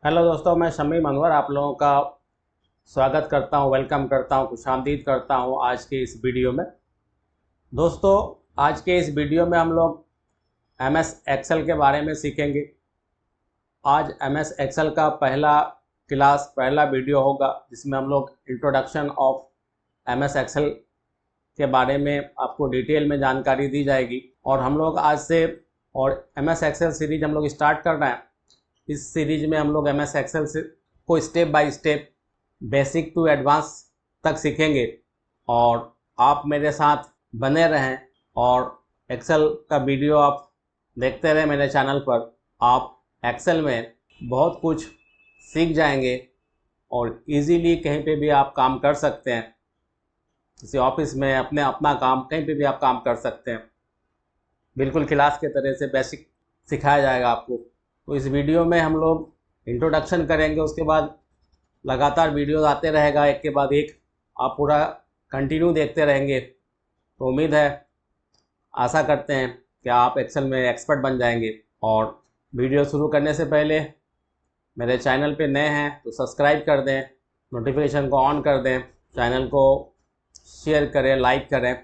Hello दोस्तों, मैं शमी मनवर आप लोगों का स्वागत करता हूं, वेलकम करता हूं, खुशामदीद करता हूं आज के इस वीडियो में। दोस्तों, आज के इस वीडियो में हम लोग एमएस एक्सेल के बारे में सीखेंगे। आज एमएस एक्सेल का पहला वीडियो होगा जिसमें हम लोग इंट्रोडक्शन ऑफ एमएस एक्सेल के बारे में आपको डिटेल में जानकारी दी जाएगी। और हम लोग आज से और एमएस एक्सेल सीरीज हम लोग स्टार्ट कर रहे हैं। इस सीरीज में हम लोग एमएस एक्सेल से को step by step basic to advance तक सीखेंगे और आप मेरे साथ बने रहें और एक्सेल का वीडियो आप देखते रहें मेरे चैनल पर। आप एक्सेल में बहुत कुछ सीख जाएंगे और इजीली कहीं पे भी आप काम कर सकते हैं। किसी ऑफिस में अपना काम कहीं पे भी आप काम कर सकते हैं। बिल्कुल क्लास के तरह से बेसिक सिखाया जाएगा आपको। तो इस वीडियो में हम लोग इंट्रोडक्शन करेंगे, उसके बाद लगातार वीडियोस आते रहेगा एक के बाद एक, आप पूरा कंटिन्यू देखते रहेंगे। तो उम्मीद है, आशा करते हैं कि आप एक्सेल में एक्सपर्ट बन जाएंगे। और वीडियो शुरू करने से पहले मेरे चैनल पे नए हैं तो सब्सक्राइब कर दें, नोटिफिकेशन को ऑन कर दें, चैनल को शेयर करें, लाइक करें।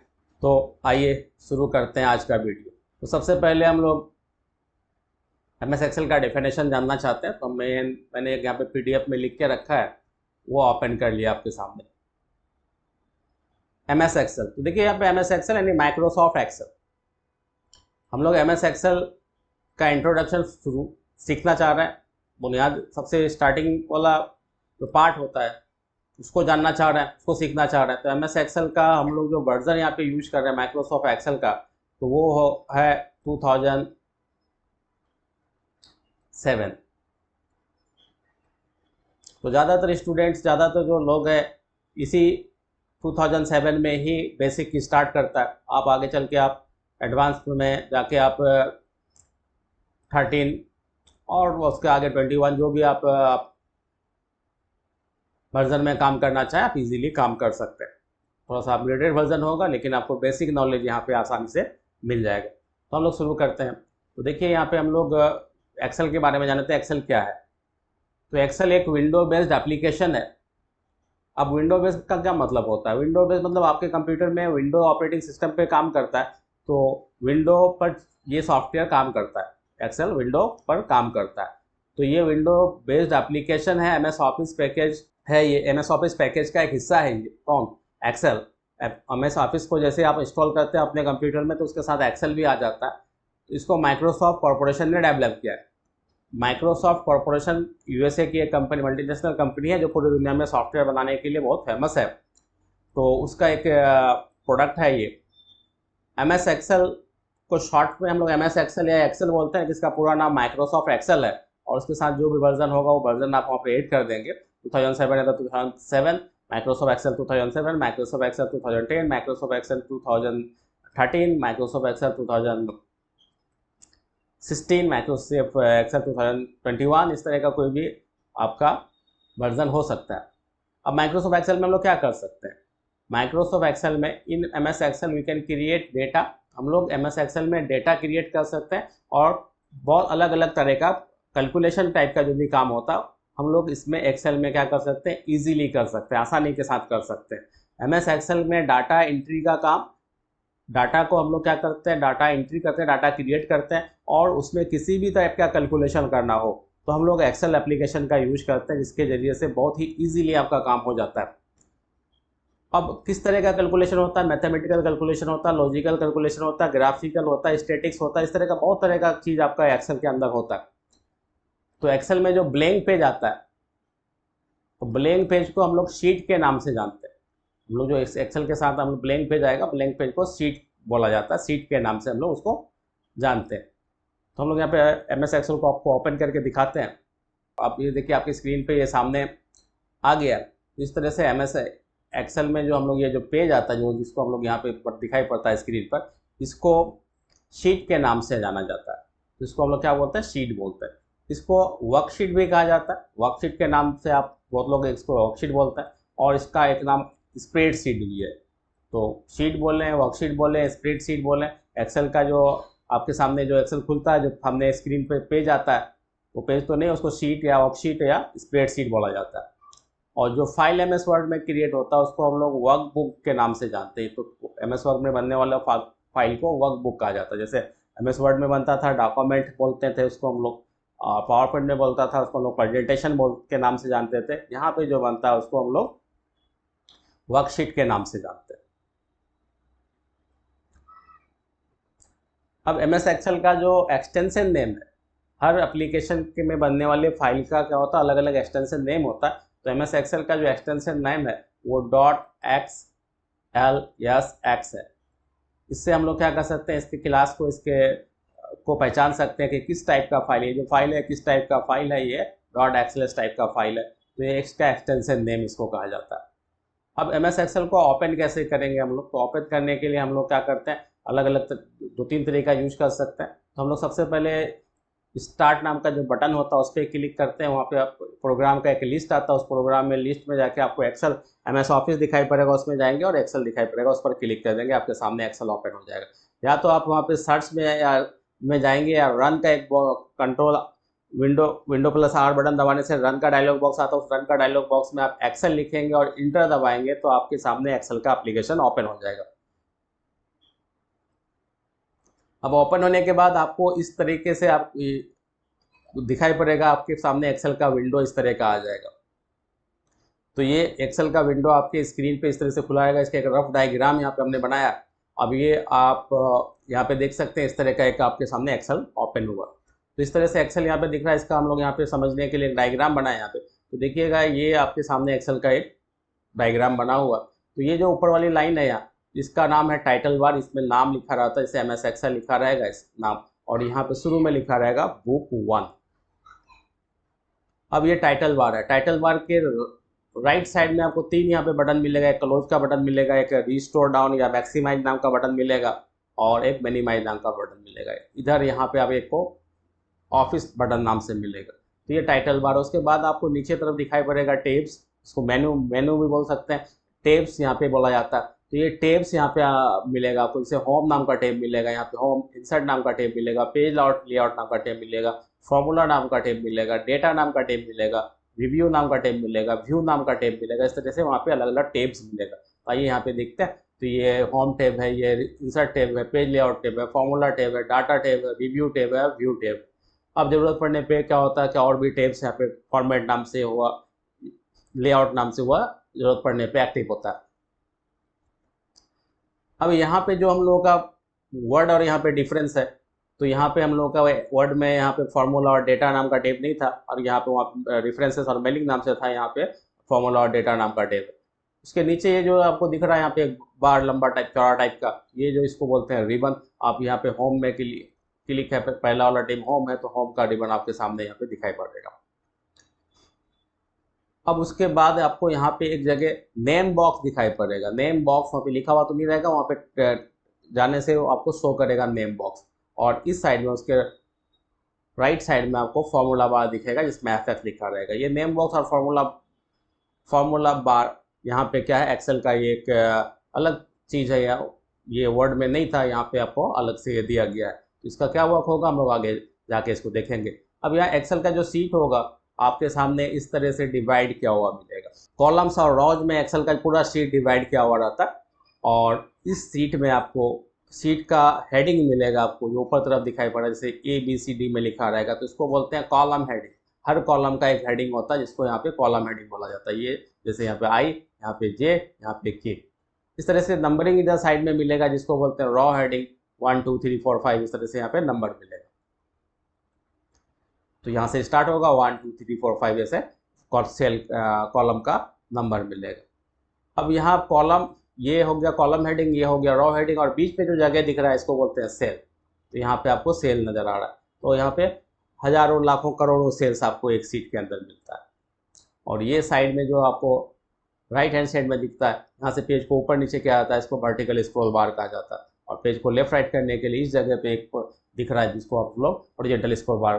तो आइए शुरू करते हैं आज का वीडियो। तो सबसे पहले हम लोग एमएस एक्सेल का डेफिनेशन जानना चाहते हैं। तो मैंने यहाँ पे पीडीएफ में लिख के रखा है, वो ओपन कर लिया आपके सामने। एमएस एक्सेल, तो देखिए यहाँ पे एमएस एक्सेल यानी माइक्रोसॉफ्ट एक्सेल। हम लोग एमएस एक्सेल का इंट्रोडक्शन सीखना चाह रहे हैं। बुनियाद सबसे स्टार्टिंग वाला जो पार्ट होता है उसको जानना चाह रहे हैं, उसको सीखना चाह रहे हैं। तो एमएस एक्सेल का हम लोग जो वर्जन यहाँ पे यूज कर रहे हैं माइक्रोसॉफ्ट एक्सेल का, तो वो है 2007। तो ज़्यादातर जो लोग हैं इसी 2007 में ही बेसिक स्टार्ट करता है। आप आगे चल के आप एडवांस में जाके आप 13 और उसके आगे 21 जो भी आप वर्जन में काम करना चाहें आप इजीली काम कर सकते हैं। थोड़ा सा अपग्रेडेड वर्जन होगा लेकिन आपको बेसिक नॉलेज यहाँ पे आसानी से मिल जाएगा। तो हम लोग शुरू करते हैं। तो देखिए यहाँ पे हम लोग एक्सेल के बारे में जानते हैं। एक्सेल क्या है? तो एक्सेल एक विंडो बेस्ड एप्लीकेशन है। अब विंडो बेस्ड का क्या मतलब होता है? विंडो बेस्ड मतलब आपके कंप्यूटर में विंडो ऑपरेटिंग सिस्टम पे काम करता है, तो विंडो पर ये सॉफ्टवेयर काम करता है। एक्सेल विंडो पर काम करता है। तो ये विंडो बेस्ड एप्लीकेशन है। एमएस ऑफिस पैकेज है, ये एमएस ऑफिस पैकेज का एक हिस्सा है। ये कौन? एक्सेल। एमएस ऑफिस को जैसे आप इंस्टॉल करते हैं अपने कंप्यूटर में तो उसके साथ एक्सेल भी आ जाता है। तो इसको माइक्रोसॉफ्ट कॉरपोरेशन ने डेवलप किया है। माइक्रोसॉफ्ट कॉरपोरेशन यूएसए की एक कंपनी, मल्टीनेशनल कंपनी है जो पूरी दुनिया में सॉफ्टवेयर बनाने के लिए बहुत फेमस है। तो उसका एक प्रोडक्ट है ये एमएस एक्सेल। को शॉर्ट में हम लोग एमएस एक्सेल या एक्सेल बोलते हैं, जिसका पूरा नाम माइक्रोसॉफ्ट एक्सेल है। और उसके साथ जो भी वर्जन होगा वो वर्जन आप वहाँ पे ऐड कर देंगे। 2007 है तो 2007, Microsoft Excel 2007, Microsoft Excel 2010, Microsoft Excel 2013, Microsoft Excel 2016, Microsoft Excel 2021, इस तरह का कोई भी आपका वर्जन हो सकता है। अब माइक्रोसॉफ्ट एक्सेल में हम लोग क्या कर सकते हैं? माइक्रोसॉफ्ट एक्सेल में in MS Excel we can create data. हम लोग एमएस एक्सेल में डेटा क्रिएट कर सकते हैं और बहुत अलग अलग तरह का कैलकुलेशन टाइप का जो भी काम होता है हम लोग इसमें एक्सेल में क्या कर सकते हैं? इजीली कर सकते हैं, आसानी के साथ कर सकते हैं। एमएस एक्सेल में डाटा एंट्री का काम, डाटा को हम लोग क्या करते हैं? डाटा एंट्री करते हैं, डाटा क्रिएट करते हैं। और उसमें किसी भी टाइप का कैलकुलेशन करना हो तो हम लोग एक्सेल एप्लीकेशन का यूज करते हैं, जिसके जरिए से बहुत ही ईजिली आपका काम हो जाता है। अब किस तरह का कैलकुलेशन होता है? मैथमेटिकल कैलकुलेशन होता है, लॉजिकल कैलकुलेशन होता है, ग्राफिकल होता है, स्टैटिक्स होता है, इस तरह का बहुत तरह का चीज़ आपका एक्सेल के अंदर होता है। तो एक्सेल में जो ब्लैंक पेज आता है, तो ब्लैंक पेज को हम लोग शीट के नाम से जानते हैं। हम लोग जो एक्सेल के साथ हम लोग ब्लैंक पेज आएगा, ब्लैंक पेज को शीट बोला जाता है, शीट के नाम से हम लोग उसको जानते हैं। तो हम लोग यहाँ पे एमएस एक्सेल को आपको ओपन करके दिखाते हैं। आप ये देखिए आपकी स्क्रीन पे ये सामने आ गया। इस तरह से एमएस एक्सेल में जो हम लोग ये जो पेज आता है, जो जिसको हम लोग यहाँ पे दिखाई पड़ता है स्क्रीन पर, इसको शीट के नाम से जाना जाता है। इसको हम लोग क्या बोलते हैं? शीट बोलते हैं। इसको वर्कशीट भी कहा जाता है। वर्कशीट के नाम से आप बहुत लोग इसको वर्कशीट बोलते हैं। और इसका एक नाम स्प्रेडशीट भी है। तो शीट बोलें, वर्कशीट बोलें, स्प्रेडशीट बोलें, एक्सेल का जो आपके सामने जो एक्सेल खुलता है, जो सामने स्क्रीन पे पेज आता है, वो पेज तो नहीं, उसको शीट या वर्कशीट या स्प्रेडशीट बोला जाता है। और जो फाइल एमएस वर्ड में क्रिएट होता है उसको हम लोग वर्क बुक के नाम से जानते हैं। तो एमएस वर्ड में बनने वाला फाइल को वर्क बुक कहा जाता है। जैसे एमएस वर्ड में बनता था डॉक्यूमेंट बोलते थे उसको हम लोग, पावर पॉइंट में बोलता था उसको हम लोग प्रेजेंटेशन के नाम से जानते थे। यहाँ पे जो बनता है उसको हम लोग वर्कशीट के नाम से जानते हैं। अब एमएस एक्सेल का जो एक्सटेंशन नेम है, हर एप्लीकेशन के में बनने वाले फाइल का क्या होता है, अलग अलग एक्सटेंशन नेम होता है। तो एमएस एक्सेल का जो एक्सटेंशन नेम है वो .xls है। इससे हम लोग क्या कर सकते हैं, इसके क्लास को इसको पहचान सकते हैं कि किस टाइप का फाइल है, जो फाइल है किस टाइप का फाइल है, ये .xls टाइप का फाइल है। तो ये इसका एक्सटेंशन नेम इसको कहा जाता है। अब एमएस एक्सेल को ओपन कैसे करेंगे हम लोग, तो ओपन करने के लिए हम लोग क्या करते हैं, अलग अलग 2-3 तरीका यूज कर सकते हैं। तो हम लोग सबसे पहले स्टार्ट नाम का जो बटन होता है उस पर क्लिक करते हैं। वहाँ पे आप प्रोग्राम का एक लिस्ट आता है, उस प्रोग्राम में लिस्ट में जाके आपको एक्सेल एमएस ऑफिस दिखाई पड़ेगा, उसमें जाएंगे और एक्सेल दिखाई पड़ेगा, उस पर क्लिक कर देंगे, आपके सामने एक्सेल ओपन हो जाएगा। या तो आप वहाँ पे सर्च में जाएंगे या रन का एक कंट्रोल विंडो+R बटन दबाने से रन का डायलॉग बॉक्स आता है। उस रन का डायलॉग बॉक्स में आप एक्सेल लिखेंगे और इंटर दबाएंगे तो आपके सामने एक्सेल का एप्लीकेशन ओपन हो जाएगा। अब ओपन होने के बाद आपको इस तरीके से आप दिखाई पड़ेगा, आपके सामने एक्सेल का विंडो इस तरह का आ जाएगा। तो ये एक्सेल का विंडो आपके स्क्रीन पे इस तरह से खुला आएगा। इसका एक रफ डायग्राम यहाँ पे हमने बनाया। अब ये आप यहाँ पे देख सकते हैं, इस तरह का एक आपके सामने एक्सेल ओपन हुआ। तो इस तरह से एक्सेल यहाँ पे दिख रहा है। इसका हम लोग यहाँ पे समझने के लिए एक डायग्राम बनाए यहाँ पे। तो देखिएगा ये आपके सामने एक्सेल का एक डायग्राम बना हुआ। तो ये जो ऊपर वाली लाइन है यहाँ, इसका नाम है टाइटल बार। इसमें नाम लिखा रहता है, जैसे एमएस एक्सेल लिखा रहेगा इस नाम, और यहाँ पे शुरू में लिखा रहेगा बुक 1। अब ये टाइटल बार है। टाइटल बार के राइट साइड में आपको 3 यहाँ पे बटन मिलेगा। एक क्लोज का बटन मिलेगा, एक रिस्टोर डाउन या मैक्सिमाइज नाम का बटन मिलेगा, और एक मिनिमाइज नाम का बटन मिलेगा। इधर यहाँ पे आप एक को ऑफिस बटन नाम से मिलेगा। तो ये टाइटल बार। उसके बाद आपको नीचे तरफ दिखाई पड़ेगा टेब्स, इसको मेनू भी बोल सकते हैं, टेब्स यहाँ पे बोला जाता है। तो ये टेब्स यहाँ पे मिलेगा आपको। जैसे होम नाम का टेब मिलेगा, यहाँ पे होम इंसर्ट नाम का टेब मिलेगा, पेज लेआउट नाम का टेब मिलेगा, फॉर्मूला नाम का टेब मिलेगा, डेटा नाम का टेब मिलेगा, रिव्यू नाम का टेब मिलेगा, व्यू नाम का टेब मिलेगा। इस तरह से वहाँ पे अलग अलग टेब्स मिलेगा। तो आइए यहाँ पे देखते हैं। तो ये होम टेब है, ये इंसर्ट टेब है, पेज लेआउट टेब है, फॉर्मूला टेब है, डाटा टेब है, रिव्यू टेब है, व्यू टेब। अब जरूरत पड़ने पे क्या होता है कि और भी टेब्स यहाँ पे फॉर्मेट नाम से हुआ, लेआउट नाम से हुआ, जरूरत पड़ने पे एक्टिव होता है। अब यहाँ पे जो हम लोगों का वर्ड और यहाँ पे डिफरेंस है, तो यहाँ पे हम लोगों का वर्ड में यहाँ पे फॉर्मूला और डेटा नाम का टेब नहीं था, और यहाँ पे वहाँ रेफरेंसेस और मेलिंग नाम से था यहाँ पे फॉर्मूला और डेटा नाम का टेब। उसके नीचे ये जो आपको दिख रहा है यहाँ पे एक बार लंबा टाइप चौड़ा टाइप का, ये जो इसको बोलते हैं रिबन। आप यहाँ पे होम में क्लिक है, पहला वाला टेब होम है, तो होम का रिबन आपके सामने यहाँ पे दिखाई पड़ेगा। अब उसके बाद आपको यहाँ पे एक जगह नेम बॉक्स दिखाई पड़ेगा। नेम बॉक्स वहाँ पे लिखा हुआ तो नहीं रहेगा, वहाँ पे जाने से आपको शो करेगा नेम बॉक्स। और इस साइड में उसके राइट साइड में आपको फॉर्मूला बार दिखेगा जिसमें एफएक्स लिखा रहेगा। ये नेम बॉक्स और फॉर्मूला बार यहाँ पे क्या है, एक्सेल का ये एक अलग चीज़ है। ये वर्ड में नहीं था, यहाँ पे आपको अलग से ये दिया गया है। तो इसका क्या वर्क होगा हम लोग आगे जाके इसको देखेंगे। अब यहाँ एक्सेल का जो सीट होगा आपके सामने इस तरह से डिवाइड किया हुआ मिलेगा। कॉलम्स और रॉज में एक्सेल का पूरा शीट डिवाइड किया हुआ रहता है। और इस सीट में आपको सीट का हेडिंग मिलेगा, आपको जो ऊपर तरफ दिखाई पड़ा जैसे ABCD में लिखा रहेगा, तो इसको बोलते हैं कॉलम हेडिंग। हर कॉलम का एक हेडिंग होता है जिसको यहाँ पे कॉलम हेडिंग बोला जाता है। ये जैसे यहाँ पे I, यहाँ पे J, यहाँ पे K। इस तरह से नंबरिंग इधर साइड में मिलेगा जिसको बोलते हैं रॉ हेडिंग, 1 2 3 4 5। इस तरह से यहाँ पे नंबर मिलेगा। तो यहाँ से स्टार्ट होगा 1 2 3 4 5, ऐसे सेल कॉलम का नंबर मिलेगा। अब यहाँ कॉलम, ये हो गया कॉलम हेडिंग, ये हो गया रॉ हेडिंग, और बीच में जो जगह दिख रहा है इसको बोलते हैं सेल। तो यहाँ पे आपको सेल नजर आ रहा है। तो यहाँ पे हजारों लाखों करोड़ों सेल्स आपको एक सीट के अंदर मिलता है। और ये साइड में जो आपको राइट हैंड साइड में दिखता है, यहाँ से पेज को ऊपर नीचे क्या आता है, इसको वर्टिकल स्क्रॉल बार कहा जाता है। और पेज को लेफ्ट राइट करने के लिए इस जगह पे एक दिख रहा है जिसको आप लोग हॉरिजॉन्टल स्क्रॉल बार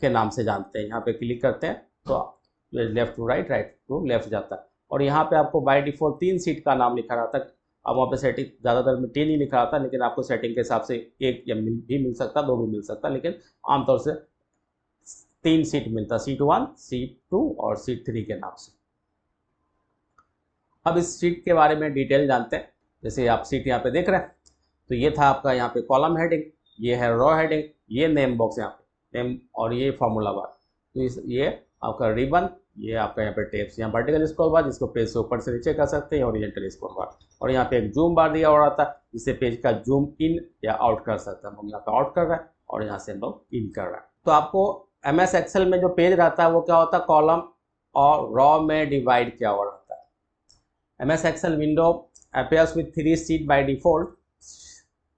के नाम से जानते हैं। यहाँ पे क्लिक करते हैं तो left to right, right to left जाता है। और यहाँ पे आपको बाय डिफॉल्ट 3 सीट का नाम लिखा रहता है। अब वहाँ पे सेटिंग ज़्यादातर में 3 ही लिखा रहता है, लेकिन आपको सेटिंग के हिसाब से 1 या भी मिल सकता, 2 भी मिल सकता, लेकिन आमतौर से 3 सीट मिलता है, सीट 1, सीट 2 और सीट 3 के नाम से। अब इस सीट के बारे में डिटेल जानते हैं। जैसे आप सीट यहाँ पे देख रहे हैं, तो ये था आपका यहाँ पे कॉलम हेडिंग, ये है रो हेडिंग, ये नेम बॉक्स यहाँ पे नेम, और ये फार्मूला बार। तो ये आपका रिबन, ये आपका यहाँ पे टेप्स, यहाँ वर्टिकल स्क्रॉल बार जिसको पेज से ऊपर से नीचे कर सकते हैं, ओरिएंटल स्क्रॉल बार, और यहाँ पे एक जूम बार दिया हुआ था जिससे पेज का जूम इन या आउट कर सकते हैं। हम यहाँ पे आउट कर रहे हैं और यहाँ से हम लोग इन कर रहे हैं। तो आपको MS एक्सेल में जो पेज रहता है वो क्या होता है, कॉलम और रॉ में डिवाइड किया हुआ रहता है। MS Excel window appears with 3 sheet by default,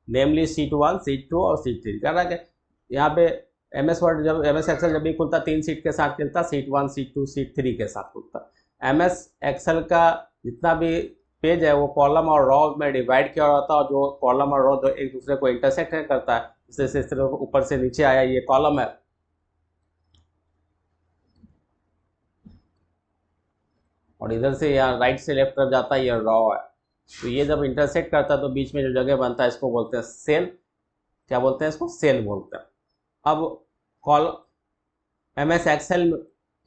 namely sheet 1, sheet 2 और sheet 3। क्या रहा है यहाँ पे MS वर्ड जब MS एक्सेल जब भी खुलता 3 सीट के साथ खुलता, sheet 1, sheet 2, sheet 3 के साथ खुलता। MS एक्सेल का जितना भी पेज है वो कॉलम और रॉ में डिवाइड किया रहता है, और जो कॉलम और रॉ जो एक दूसरे को इंटरसेक्ट करता है, जैसे इस तरह ऊपर से नीचे आया ये कॉलम है और इधर से यहाँ राइट से लेफ्ट तरफ जाता है ये रॉ है। तो ये जब इंटरसेक्ट करता है तो बीच में जो जगह बनता है इसको बोलते हैं सेल। क्या बोलते हैं इसको, सेल बोलते हैं। अब MS एक्सेल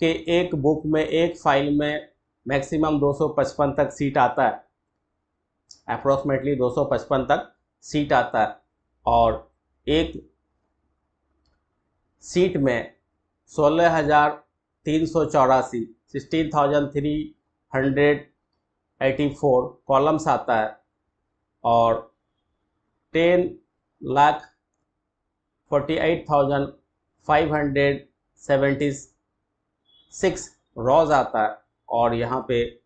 के एक बुक में एक फाइल में मैक्सिमम 255 तक सीट आता है, अप्रोक्सीमेटली 255 तक सीट आता है, और एक सीट में 16,384 16,384 कॉलम्स आता है, और 10,48,576 रॉज आता है, और यहाँ पे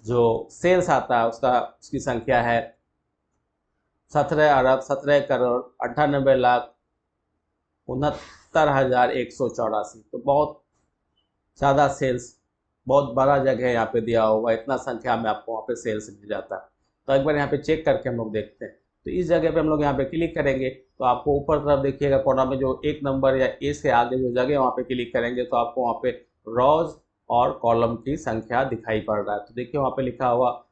जो सेल्स आता है उसकी संख्या है 17,98,69,69,184। तो बहुत ज़्यादा सेल्स, बहुत बड़ा जगह यहाँ पे दिया हुआ, इतना संख्या में आपको वहाँ पे सेल्स मिल जाता है। तो एक बार यहाँ पे चेक करके हम लोग देखते हैं। तो इस जगह पे हम लोग यहाँ पे क्लिक करेंगे तो आपको ऊपर तरफ देखिएगा कोना में जो एक नंबर या ए से आगे जो जगह वहाँ पे क्लिक करेंगे तो आपको वहाँ पे रॉज और कॉलम की संख्या दिखाई पड़ रहा है। तो देखिए वहाँ पे लिखा हुआ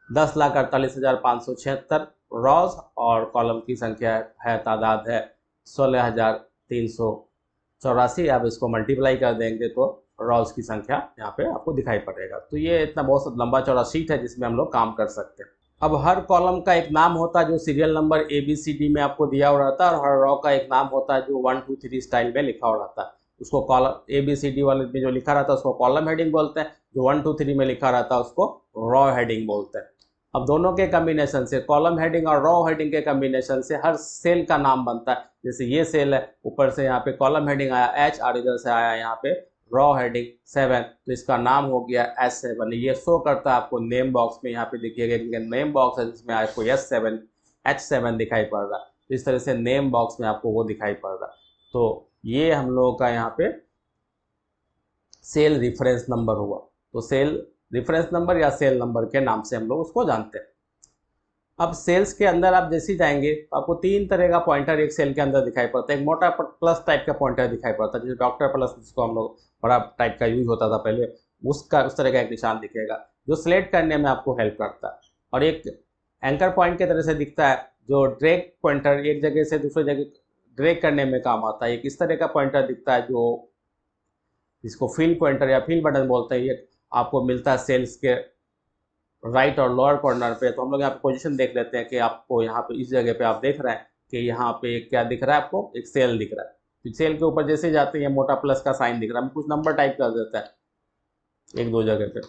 10,48,576 रॉज, और कॉलम की संख्या है, तादाद है 16,384। आप इसको मल्टीप्लाई कर देंगे तो रॉज की संख्या यहाँ पे आपको दिखाई पड़ेगा। तो ये इतना बहुत लंबा चौड़ा शीट है जिसमें हम लोग काम कर सकते हैं। अब हर कॉलम का एक नाम होता है जो सीरियल नंबर ABCD में आपको दिया हुआ रहता है, और हर रॉ का एक नाम होता है जो 1 2 3 स्टाइल में लिखा हुआ रहता है। उसको कॉलम ABCD वाले में जो लिखा रहता है उसको कॉलम हेडिंग बोलते हैं, जो 1 2 3 में लिखा रहता है उसको रॉ हेडिंग बोलते हैं। अब दोनों के कम्बिनेशन से, कॉलम हेडिंग और रॉ हेडिंग के कम्बिनेशन से हर सेल का नाम बनता है। जैसे ये सेल है, ऊपर से यहाँ पे कॉलम हेडिंग आया H और इधर से आया यहाँ पे रॉ हेडिंग 7, तो इसका नाम हो गया S7। ये शो करता है आपको नेम बॉक्स में, यहाँ पे देखिएगा कि नेम बॉक्स है जिसमें आपको S7 H7 दिखाई पड़ रहा है। तो इस तरह से नेम बॉक्स में आपको वो दिखाई पड़ रहा है। तो ये हम लोगों का यहाँ पे सेल रेफरेंस नंबर हुआ। तो सेल रेफरेंस नंबर या सेल नंबर के नाम से हम लोग उसको जानते हैं। अब सेल्स के अंदर आप जैसे जाएंगे तो आपको 3 तरह का पॉइंटर एक सेल के अंदर दिखाई पड़ता है। एक मोटा प्लस टाइप का पॉइंटर दिखाई पड़ता है, जैसे डॉक्टर प्लस जिसको हम लोग बड़ा टाइप का यूज होता था पहले, उस तरह का एक निशान दिखेगा जो सिलेक्ट करने में आपको हेल्प करता है। और एक एंकर पॉइंट की तरह से दिखता है जो ड्रैग पॉइंटर एक जगह से दूसरी जगह ड्रैग करने में काम आता है। एक इस तरह का पॉइंटर दिखता है जो जिसको फील पॉइंटर या फील बटन बोलते हैं। ये आपको मिलता है सेल्स के राइट और लोअर कॉर्नर पे। तो हम लोग यहाँ पे पोजीशन देख लेते हैं कि आपको यहाँ पे इस जगह पे आप देख रहे हैं कि यहाँ पे क्या दिख रहा है, आपको एक सेल दिख रहा है। तो सेल के ऊपर जैसे जाते हैं मोटा प्लस का साइन दिख रहा है, कुछ नंबर टाइप कर देता है 1 2 जगह पे।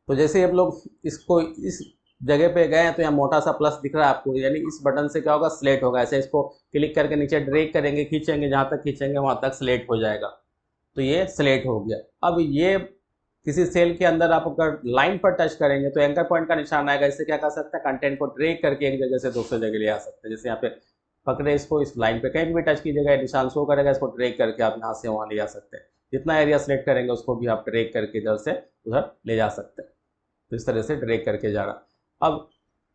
तो जैसे हम लोग इसको इस जगह पे गए हैं तो यहाँ मोटा सा प्लस दिख रहा है आपको, यानी इस बटन से क्या होगा, सिलेक्ट होगा। ऐसे इसको क्लिक करके नीचे ड्रैग करेंगे, खींचेंगे, जहाँ तक खींचेंगे वहाँ तक सिलेक्ट हो जाएगा। तो ये सिलेक्ट हो गया। अब ये किसी सेल के अंदर आप अगर लाइन पर टच करेंगे तो एंकर पॉइंट का निशान आएगा। इससे क्या कर सकते हैं, कंटेंट को ड्रैग करके एक जगह से दूसरी जगह ले आ सकते हैं। जैसे यहाँ पे पकड़े इसको, इस लाइन पे कहीं भी टच कीजिएगा निशान शो करेगा, इसको ड्रैग करके आप यहाँ से वहाँ ले जा सकते हैं। जितना एरिया सेलेक्ट करेंगे उसको भी आप ड्रैग करके इधर से उधर ले जा सकते हैं। तो इस तरह से ड्रैग करके जा रहा। अब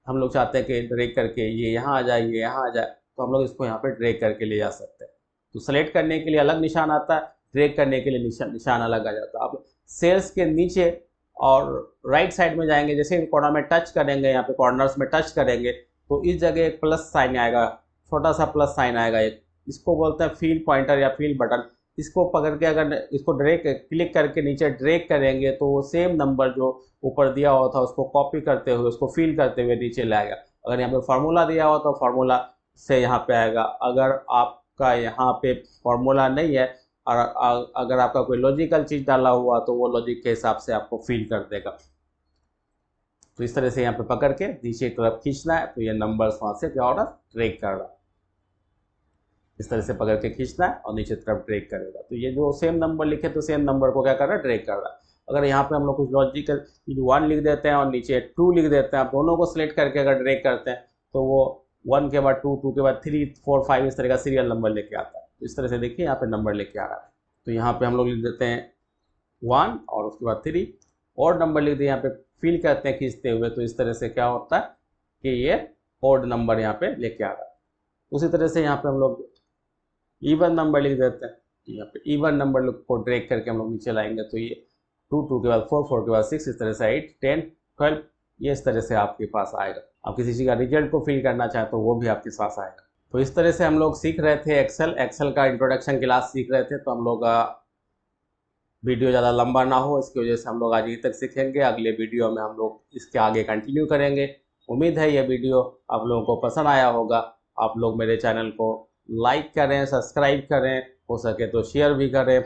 हम लोग चाहते हैं कि ड्रैग करके ये यहाँ आ जाए, ये यहाँ आ जाए, तो हम लोग इसको यहाँ पे ड्रैग करके ले जा सकते हैं। तो सेलेक्ट करने के लिए अलग निशान आता है, ड्रैग करने के लिए निशान अलग आ जाता है। अब सेल्स के नीचे और राइट साइड में जाएंगे, जैसे कॉर्नर में टच करेंगे, यहाँ पे कॉर्नर्स में टच करेंगे तो इस जगह एक प्लस साइन आएगा छोटा सा प्लस साइन आएगा एक, इसको बोलते हैं फील पॉइंटर या फील बटन। इसको पकड़ के अगर इसको क्लिक करके नीचे ड्रैग करेंगे तो वो सेम नंबर जो ऊपर दिया हुआ था उसको कॉपी करते हुए, उसको फील करते हुए नीचे लाएगा। अगर यहाँ पे फार्मूला दिया हुआ तो फार्मूला से यहाँ पे आएगा। अगर आपका यहाँ पे फार्मूला नहीं है और अगर आपका कोई लॉजिकल चीज़ डाला हुआ तो वो लॉजिक के हिसाब से आपको फील कर देगा। तो इस तरह से यहाँ पे पकड़ के नीचे की तरफ खींचना है तो ये नंबर्स वहाँ से क्या हो रहा है, ड्रैग कर रहा है। इस तरह से पकड़ के खींचना है और नीचे तरफ ड्रैग करेगा। तो ये जो सेम नंबर लिखे तो सेम नंबर को क्या कर रहा है, ड्रैग कर रहा है। अगर यहाँ पे हम लोग कुछ लॉजिकल 1 लिख देते हैं और नीचे 2 लिख देते हैं, आप दोनों को सिलेक्ट करके अगर ड्रैग करते हैं तो वो 1 के बाद 2, 2 के बाद 3, 4, 5 इस तरह का सीरियल नंबर लेके आता है। तो इस तरह से देखिए यहाँ पे नंबर लेके आ रहा है। तो यहाँ पे हम लोग लिख देते हैं 1 और उसके बाद 3 और नंबर लिख दिए, यहाँ पे फील करते हैं खींचते हुए। तो इस तरह से क्या होता है कि ये ऑड नंबर यहाँ पे लेके आ रहा है। उसी तरह से यहाँ पे हम लोग इवन नंबर लिख देते हैं। यहाँ पे इवन नंबर को ड्रैग करके हम लोग नीचे लाएंगे तो ये 2, 2 के बाद 4, 4 के बाद 6 इस तरह से 8, 10, 12 ये इस तरह से आपके पास आएगा। आप किसी चीज़ का रिजल्ट को फिल करना चाहें तो वो भी आपके पास आएगा। तो इस तरह से हम लोग सीख रहे थे एक्सेल का इंट्रोडक्शन क्लास सीख रहे थे। तो हम लोग वीडियो ज़्यादा लंबा ना हो इसकी वजह से हम लोग आज यहीं तक सीखेंगे। अगले वीडियो में हम लोग इसके आगे कंटिन्यू करेंगे। उम्मीद है यह वीडियो आप लोगों को पसंद आया होगा। आप लोग मेरे चैनल को लाइक करें, सब्सक्राइब करें, हो सके तो शेयर भी करें।